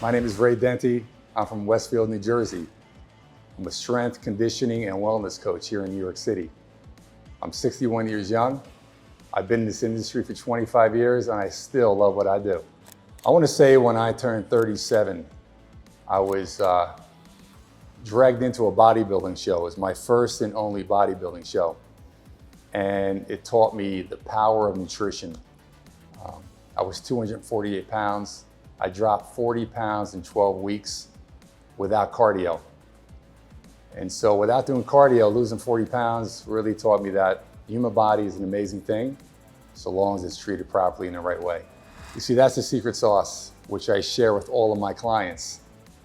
My name is Dente. I'm from Westfield, New Jersey. I'm a strength, conditioning, and wellness coach here in New York City. I'm 61 years young. I've been in this industry for 25 years and I still love what I do. I want to say when I turned 37, I was dragged into a bodybuilding show. It was my first and only bodybuilding show. And it taught me the power of nutrition. I was 248 pounds. I dropped 40 pounds in 12 weeks without cardio. And so without doing cardio, losing 40 pounds really taught me that the human body is an amazing thing, so long as it's treated properly in the right way. You see, that's the secret sauce, which I share with all of my clients.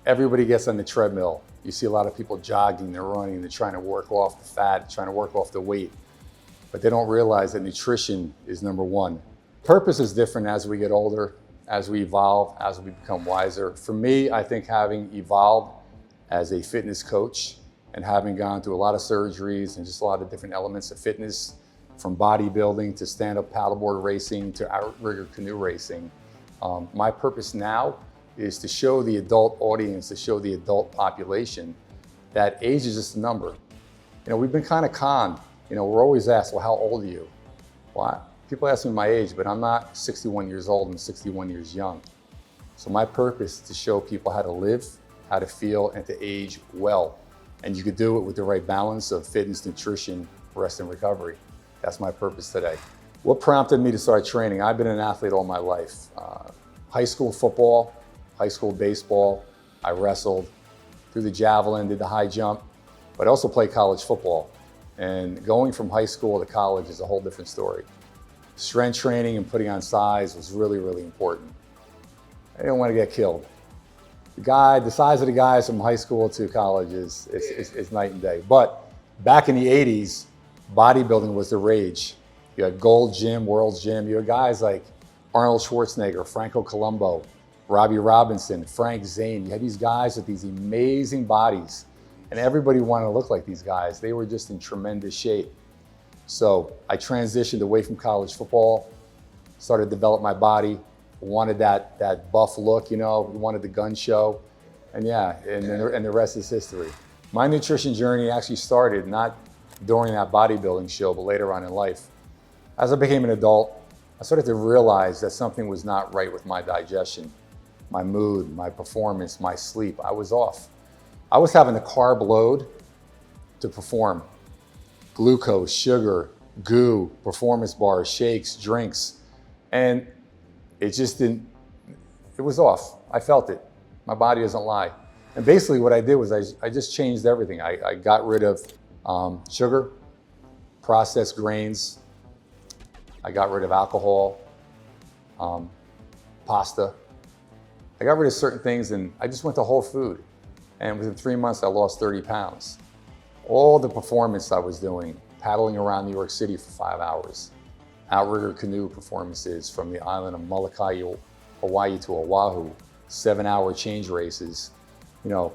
Everybody gets on the treadmill. You see a lot of people jogging, they're running, they're trying to work off the fat, trying to work off the weight, but they don't realize that nutrition is number one. Purpose is different as we get older, as we evolve, as we become wiser. For me, I think having evolved as a fitness coach and having gone through a lot of surgeries and just a lot of different elements of fitness, from bodybuilding to stand-up paddleboard racing to outrigger canoe racing, my purpose now is to show the adult audience, to show the adult population that age is just a number. You know, we've been kind of conned. You know, we're always asked, well, how old are you? Well, people ask me my age, but I'm not 61 years old, I'm 61 years young. So my purpose is to show people how to live, how to feel, and to age well. And you could do it with the right balance of fitness, nutrition, rest, and recovery. That's my purpose today. What prompted me to start training? I've been an athlete all my life. High school football, high school baseball, I wrestled, threw the javelin, did the high jump, but I also played college football. And going from high school to college is a whole different story. Strength training and putting on size was really, really important. I didn't want to get killed. The size of the guys from high school to college is night and day. But back in the 80s, bodybuilding was the rage. You had Gold Gym, World's Gym. You had guys like Arnold Schwarzenegger, Franco Columbu, Robbie Robinson, Frank Zane. You had these guys with these amazing bodies, and everybody wanted to look like these guys. They were just in tremendous shape. So I transitioned away from college football, started to develop my body, wanted that buff look, you know, wanted the gun show, and yeah, and the rest is history. My nutrition journey actually started not during that bodybuilding show, but later on in life. As I became an adult, I started to realize that something was not right with my digestion, my mood, my performance, my sleep. I was off. I was having a carb load to perform. Glucose, sugar, goo, performance bars, shakes, drinks, and it just didn't, it was off. I felt it. My body doesn't lie. And basically what I did was I just changed everything. I got rid of sugar, processed grains. I got rid of alcohol, pasta. I got rid of certain things and I just went to whole food. And within 3 months, I lost 30 pounds. All the performance I was doing, paddling around New York City for 5 hours, outrigger canoe performances from the island of Molokai, Hawaii to Oahu, 7-hour change races. You know,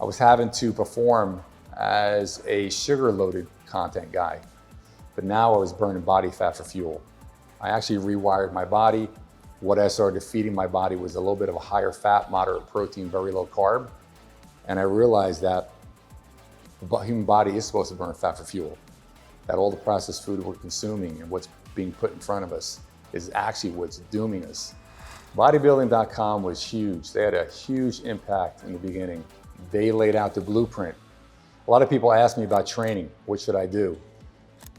I was having to perform as a sugar-loaded content guy, but now I was burning body fat for fuel. I actually rewired my body. What I started feeding my body was a little bit of a higher fat, moderate protein, very low carb. And I realized that the human body is supposed to burn fat for fuel, that all the processed food we're consuming and what's being put in front of us is actually what's dooming us. Bodybuilding.com was huge. They had a huge impact in the beginning. They laid out the blueprint. A lot of people ask me about training. What should I do?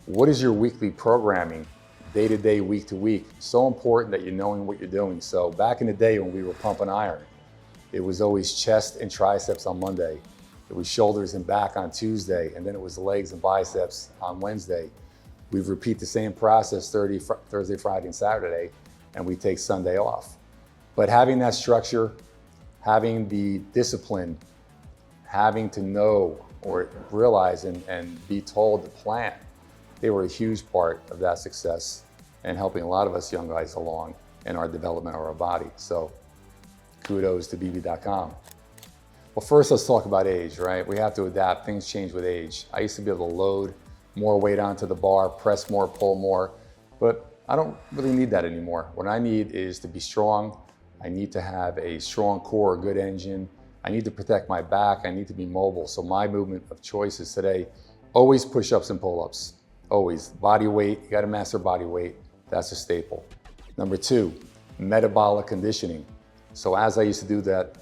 What is your weekly programming, day to day, week to week? So important that you're knowing what you're doing. So back in the day when we were pumping iron, it was always chest and triceps on Monday. It was shoulders and back on Tuesday, and then it was legs and biceps on Wednesday. We repeat the same process Thursday, Friday, and Saturday, and we take Sunday off. But having that structure, having the discipline, having to know or realize and be told the plan, they were a huge part of that success and helping a lot of us young guys along in our development of our body. So kudos to BB.com. Well, first let's talk about age, right? We have to adapt, things change with age. I used to be able to load more weight onto the bar, press more, pull more, but I don't really need that anymore. What I need is to be strong, I need to have a strong core, a good engine. I need to protect my back. I need to be mobile. So my movement of choice is today, always push-ups and pull-ups. Always. Body weight, you gotta master body weight. That's a staple. Number 2, metabolic conditioning. So as I used to do that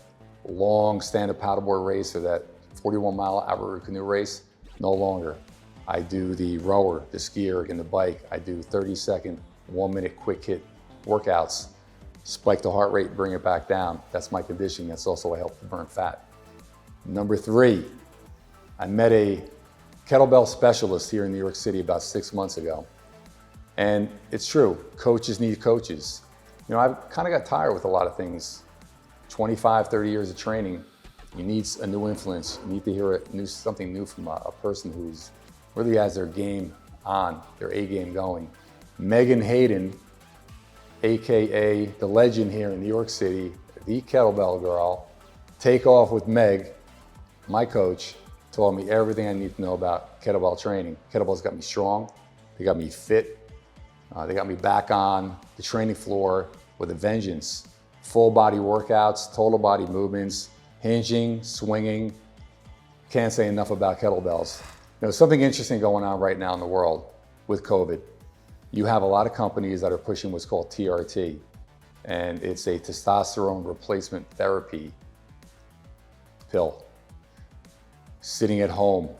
long stand-up paddleboard race or that 41-mile-hour canoe race, no longer. I do the rower, the skier, and the bike. I do 30-second, 1-minute quick hit workouts. Spike the heart rate, bring it back down. That's my conditioning. That's also a help to burn fat. Number 3, I met a kettlebell specialist here in New York City about 6 months ago. And it's true, coaches need coaches. You know, I've kind of got tired with a lot of things. 25, 30 years of training, you need a new influence. You need to hear something new from a person who's really has their game on, their A game going. Megan Hayden, AKA the legend here in New York City, the kettlebell girl. Take Off with Meg, my coach, told me everything I need to know about kettlebell training. Kettlebells got me strong, they got me fit, they got me back on the training floor with a vengeance. Full body workouts, total body movements, hinging, swinging. Can't say enough about kettlebells. You know, something interesting going on right now in the world with COVID. You have a lot of companies that are pushing what's called TRT, and it's a testosterone replacement therapy pill. Sitting at home,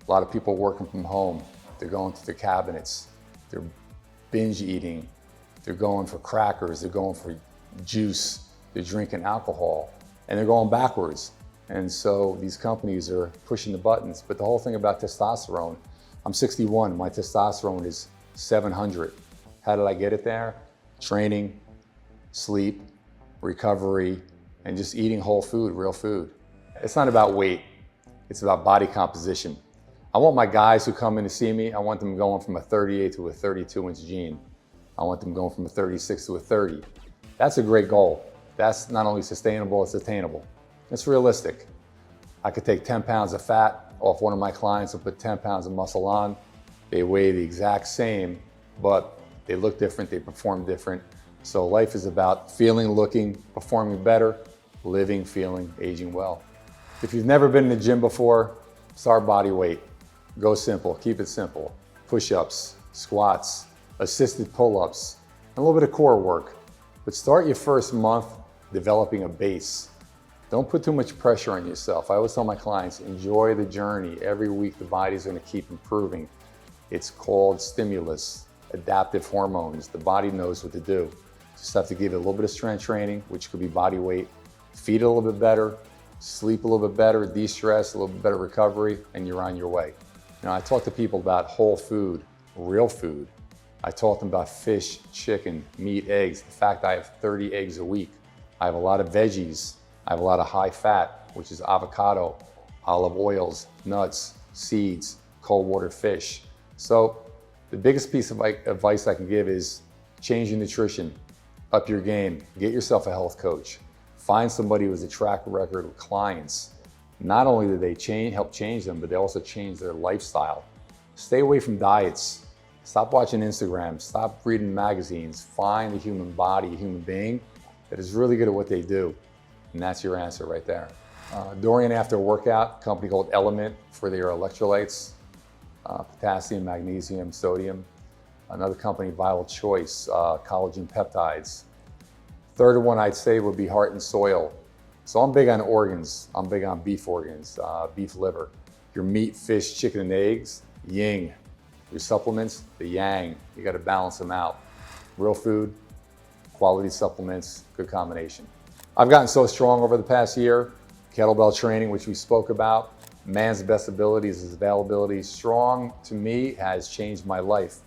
a lot of people working from home, they're going to the cabinets, they're binge eating, they're going for crackers, they're going for juice, they're drinking alcohol, and they're going backwards. And so these companies are pushing the buttons. But the whole thing about testosterone, I'm 61, my testosterone is 700. How did I get it there? Training, sleep, recovery, and just eating whole food, real food. It's not about weight, it's about body composition. I want my guys who come in to see me, I want them going from a 38 to a 32-inch jean. I want them going from a 36 to a 30. That's a great goal. That's not only sustainable, it's attainable. It's realistic. I could take 10 pounds of fat off one of my clients and put 10 pounds of muscle on. They weigh the exact same, but they look different, they perform different. So life is about feeling, looking, performing better, living, feeling, aging well. If you've never been in the gym before, start body weight. Go simple, keep it simple. Push-ups, squats, assisted pull-ups, and a little bit of core work. But start your first month developing a base. Don't put too much pressure on yourself. I always tell my clients, enjoy the journey. Every week the body's gonna keep improving. It's called stimulus, adaptive hormones. The body knows what to do. Just have to give it a little bit of strength training, which could be body weight, feed it a little bit better, sleep a little bit better, de-stress, a little bit better recovery, and you're on your way. You know, I talk to people about whole food, real food. I talk to them about fish, chicken, meat, eggs. The fact I have 30 eggs a week. I have a lot of veggies. I have a lot of high fat, which is avocado, olive oils, nuts, seeds, cold water fish. So the biggest piece of advice I can give is change your nutrition, up your game, get yourself a health coach. Find somebody who has a track record with clients. Not only do they help change them, but they also change their lifestyle. Stay away from diets. Stop watching Instagram. Stop reading magazines. Find a human body, a human being that is really good at what they do. And that's your answer right there. During and after a workout, a company called Element for their electrolytes, potassium, magnesium, sodium. Another company, Vital Choice, collagen peptides. Third one I'd say would be Heart and Soil. So I'm big on organs. I'm big on beef organs, beef liver. Your meat, fish, chicken, and eggs, yin. Your supplements, the yang. You gotta balance them out. Real food, quality supplements, good combination. I've gotten so strong over the past year. Kettlebell training, which we spoke about. Man's best ability is his availability. Strong, to me, has changed my life.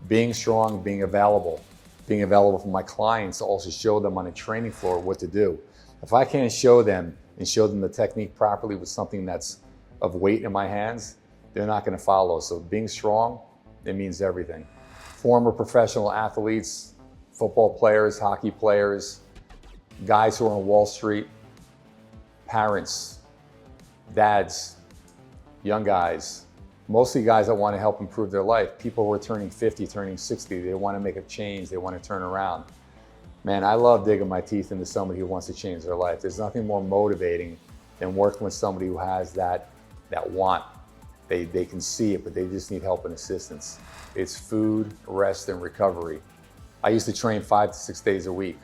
Being strong, being available. Being available for my clients to also show them on a training floor what to do. If I can't show them and show them the technique properly with something that's of weight in my hands, they're not gonna follow. So being strong, it means everything. Former professional athletes, football players, hockey players, guys who are on Wall Street, parents, dads, young guys, mostly guys that want to help improve their life. People who are turning 50, turning 60, they want to make a change, they want to turn around. Man, I love digging my teeth into somebody who wants to change their life. There's nothing more motivating than working with somebody who has that want. They can see it, but they just need help and assistance. It's food, rest, and recovery. I used to train 5 to 6 days a week.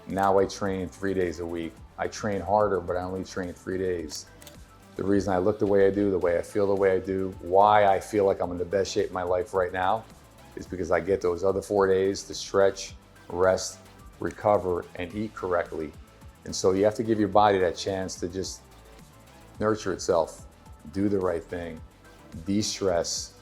Now I train 3 days a week. I train harder, but I only train 3 days. The reason I look the way I do, the way I feel the way I do, why I feel like I'm in the best shape of my life right now is because I get those other 4 days to stretch, rest, recover, and eat correctly. And so you have to give your body that chance to just nurture itself, do the right thing, de-stress.